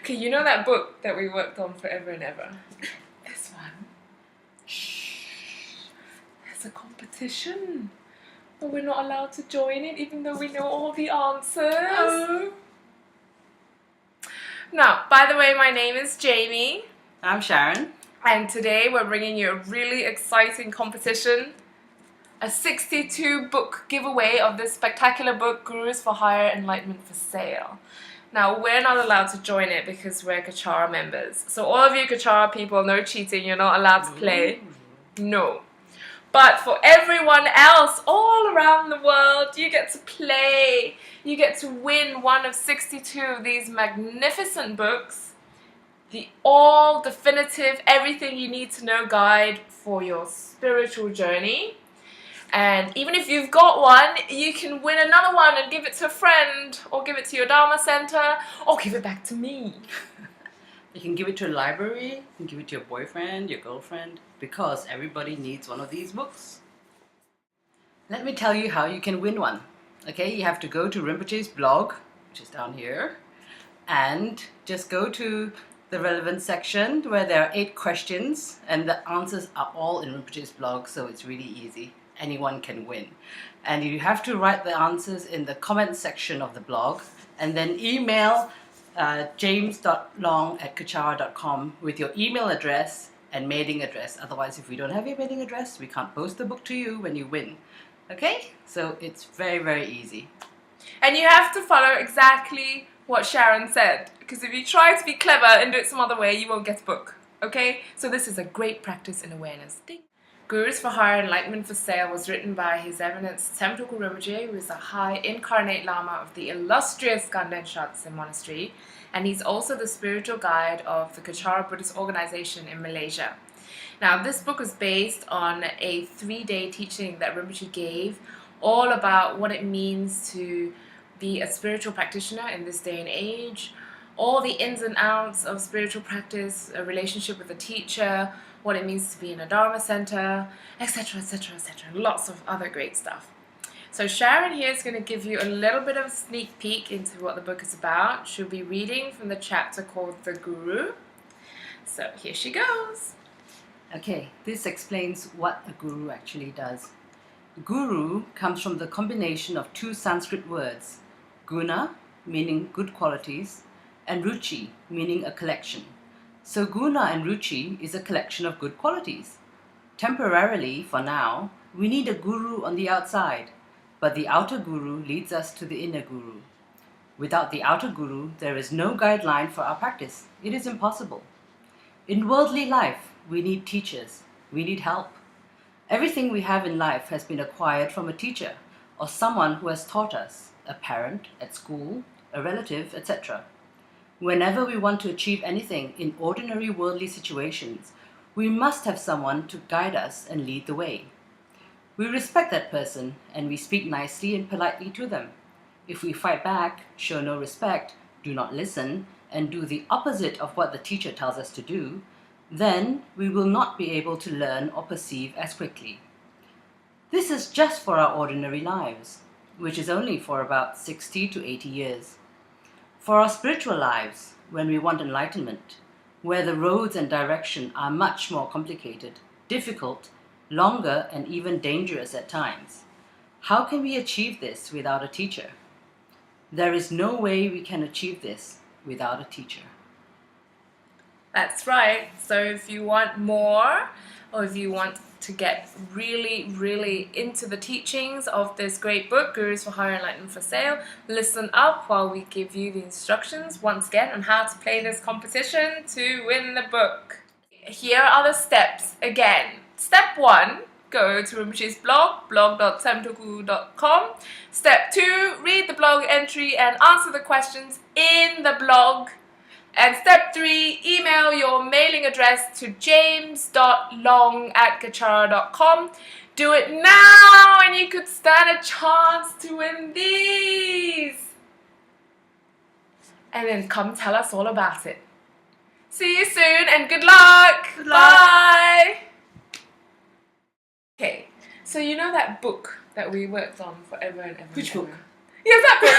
Okay, you know that book that we worked on forever and ever? This one. Shh. There's a competition. But we're not allowed to join it even though we know all the answers. Oh. Now, by the way, my name is Jamie. I'm Sharon. And today we're bringing you a really exciting competition. A 62 book giveaway of this spectacular book, Gurus for Higher Enlightenment for Sale. Now, we're not allowed to join it because we're Kechara members. So all of you Kechara people, no cheating, you're not allowed to play. No. But for everyone else all around the world, you get to play. You get to win one of 62 of these magnificent books. The all definitive, everything you need to know guide for your spiritual journey. And even if you've got one, you can win another one and give it to a friend, or give it to your Dharma center, or give it back to me. You can give it to a library, you can give it to your boyfriend, your girlfriend, because everybody needs one of these books. Let me tell you how you can win one. Okay, you have to go to Rinpoche's blog, which is down here, and just go to the relevant section where there are 8 questions, and the answers are all in Rinpoche's blog, so it's really easy. Anyone can win. And you have to write the answers in the comment section of the blog, and then email james.long@kechara.com with your email address and mailing address. Otherwise, if we don't have your mailing address, we can't post the book to you when you win. Okay? So it's very, very easy. And you have to follow exactly what Sharon said, because if you try to be clever and do it some other way, you won't get a book. Okay? So this is a great practice in awareness. Gurus for Higher Enlightenment for Sale was written by His Eminence Tsem Ladrang, who is a high incarnate Lama of the illustrious Ganden Shatse Monastery, and he's also the spiritual guide of the Kechara Buddhist organization in Malaysia. Now, this book is based on a 3-day teaching that Rinpoche gave, all about what it means to be a spiritual practitioner in this day and age, all the ins and outs of spiritual practice, a relationship with a teacher, what it means to be in a Dharma center, etc., etc., etc. Lots of other great stuff. So Sharon here is going to give you a little bit of a sneak peek into what the book is about. She'll be reading from the chapter called The Guru. So here she goes. Okay, this explains what a guru actually does. Guru comes from the combination of 2 Sanskrit words, guna, meaning good qualities, and ruchi, meaning a collection. So guna and ruchi is a collection of good qualities. Temporarily, for now, we need a guru on the outside, but the outer guru leads us to the inner guru. Without the outer guru, there is no guideline for our practice. It is impossible. In worldly life, we need teachers. We need help. Everything we have in life has been acquired from a teacher or someone who has taught us, a parent at school, a relative, etc. Whenever we want to achieve anything in ordinary worldly situations, we must have someone to guide us and lead the way. We respect that person and we speak nicely and politely to them. If we fight back, show no respect, do not listen, and do the opposite of what the teacher tells us to do, then we will not be able to learn or perceive as quickly. This is just for our ordinary lives, which is only for about 60 to 80 years. For our spiritual lives, when we want enlightenment, where the roads and direction are much more complicated, difficult, longer, and even dangerous at times, how can we achieve this without a teacher? There is no way we can achieve this without a teacher. That's right. So if you want more, or if you want to get really, really into the teachings of this great book, Gurus for Higher Enlightenment for Sale, listen up while we give you the instructions once again on how to play this competition to win the book. Here are the steps again. Step 1, go to Rinpoche's blog, blog.tsemtulku.com. Step 2, read the blog entry and answer the questions in the blog. And step 3, email your mailing address to james.long@kechara.com. Do it now and you could stand a chance to win these. And then come tell us all about it. See you soon and good luck. Good luck. Bye. Okay, so you know that book that we worked on forever and ever? Which and ever? book? Yes, that book.